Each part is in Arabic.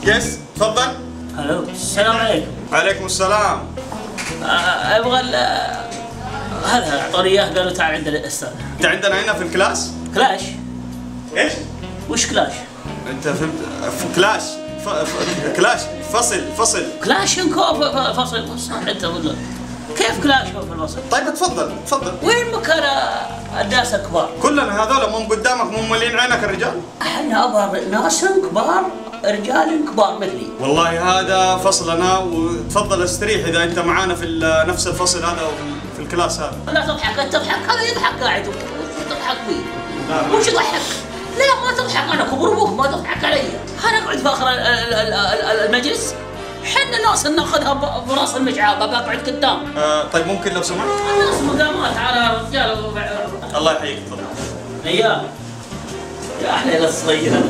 يس تفضل. الو السلام عليكم. وعليكم السلام. ابغى هذا اعطوني اياه قالوا تعال عند الاستاذ. انت عندنا هنا في الكلاس؟ كلاش؟ ايش؟ وش كلاش؟ انت فهمت كلاش كلاش فصل كلاشنكوف فصل انت ولا كيف كلاشنكوف في الفصل؟ طيب تفضل. وين مكان الناس الكبار؟ كلنا هذول مو قدامك مو مولين عينك الرجال؟ احنا ابغى ناس كبار رجال كبار مثلي. والله هذا فصلنا وتفضل استريح اذا انت معانا في نفس الفصل هذا في الكلاس هذا. لا تضحك، انت تضحك هذا يضحك قاعد تضحك فيه. لا وش يضحك؟ لا ما تضحك، انا كبر ابوك ما تضحك علي. هنقعد في اخر المجلس حنا ناس ناخذها براس المشعاب بقعد قدام. طيب ممكن لو سمحت؟ الناس مقامات على رجال. الله يحييك تفضل. اياه يا احلى الصغير.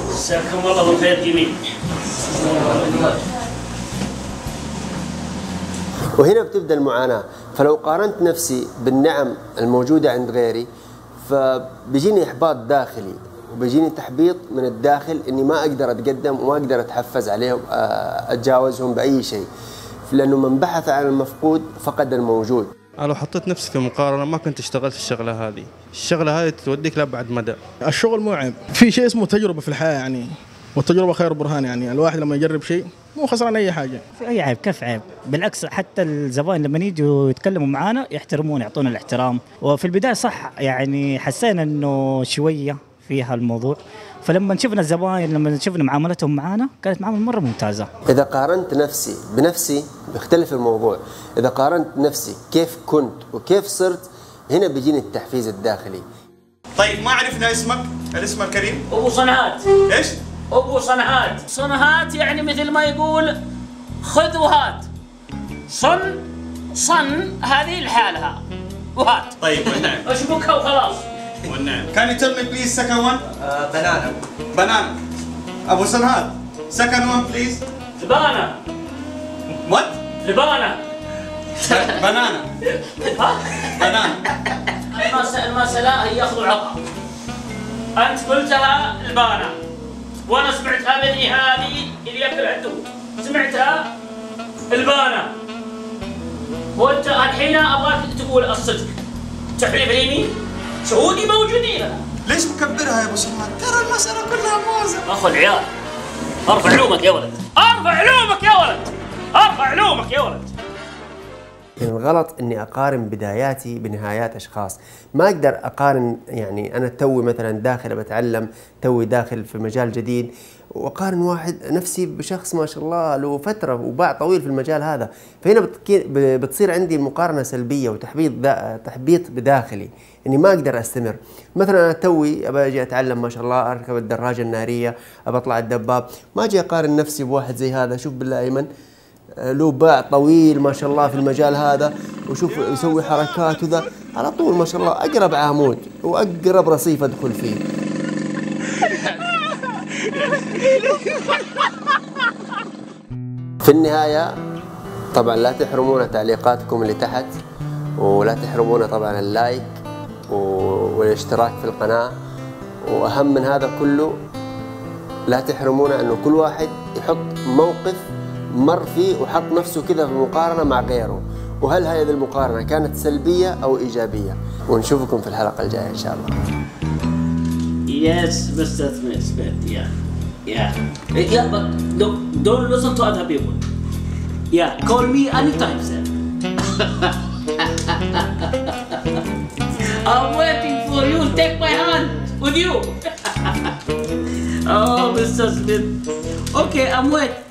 مساكم الله بالخير جميع. وهنا بتبدأ المعاناة. فلو قارنت نفسي بالنعم الموجودة عند غيري فبيجيني إحباط داخلي وبيجيني تحبيط من الداخل إني ما أقدر أتقدم وما أقدر أتحفز عليهم أتجاوزهم بأي شيء، لأنه من بحث عن المفقود فقد الموجود. أنا لو حطيت نفسي في مقارنة ما كنت اشتغلت الشغلة هذه، الشغلة هذه توديك لأبعد مدى. الشغل مو عيب، في شيء اسمه تجربة في الحياة يعني، والتجربة خير برهان يعني، الواحد لما يجرب شيء مو خسران أي حاجة. في أي عيب؟ كيف عيب؟ بالعكس حتى الزبائن لما يجوا يتكلموا معانا يحترمون يعطونا الاحترام، وفي البداية صح يعني حسينا إنه شوية فيها الموضوع، فلما شفنا الزبائن لما شفنا معاملتهم معانا كانت معاملة مرة ممتازة. إذا قارنت نفسي بنفسي بيختلف الموضوع، إذا قارنت نفسي كيف كنت وكيف صرت هنا بيجيني التحفيز الداخلي. طيب ما عرفنا اسمك؟ الاسم الكريم؟ ابو صنعات. ايش؟ ابو صنعات. صنعات يعني مثل ما يقول خذ وهات. صن هذه لحالها وهات. طيب والنعم. اشبكها وخلاص. والنعم. Can you tell me please second one? Banana. أبو صنعات. Second one please. لبانة. What? لبانة. بنانا. بنانا. المسألة هي أخذ وعطاء. أنت قلتها لبانة وأنا سمعتها مني هذه اللي ياكل عنده. سمعتها البانة. وأنت الحين أبغاك تقول الصدق. تحلف اليمين؟ شهودي موجودين. ليش مكبرها يا ابو سلمان؟ ترى المسألة كلها موزة. اخو العيال ارفع علومك يا ولد، ارفع علومك يا ولد، ارفع علومك يا ولد. الغلط اني اقارن بداياتي بنهايات اشخاص، ما اقدر اقارن يعني انا توي مثلا داخل بتعلم، توي داخل في مجال جديد واقارن واحد نفسي بشخص ما شاء الله له فتره وباع طويل في المجال هذا، فهنا بتصير عندي المقارنه سلبيه وتحبيط بداخلي اني ما اقدر استمر. مثلا انا توي ابى اجي اتعلم ما شاء الله اركب الدراجه الناريه، ابى اطلع الدباب، ما اجي اقارن نفسي بواحد زي هذا. شوف بالله ايمن له باع طويل ما شاء الله في المجال هذا وشوف يسوي حركات وذا، على طول ما شاء الله اقرب عمود واقرب رصيف ادخل فيه. في النهايه طبعا لا تحرمونا تعليقاتكم اللي تحت، ولا تحرمونا طبعا اللايك والاشتراك في القناه، واهم من هذا كله لا تحرمونا انه كل واحد يحط موقف مر فيه وحط نفسه كذا في مقارنة مع غيره، وهل هذه المقارنة كانت سلبية أو إيجابية. ونشوفكم في الحلقة الجاية إن شاء الله. Yes, Mr. Smith, yeah, but don't listen to other people. Yeah, call me anytime, sir. I'm waiting for you. Take my hand with you. Oh, Mr. Smith. Okay, I'm waiting.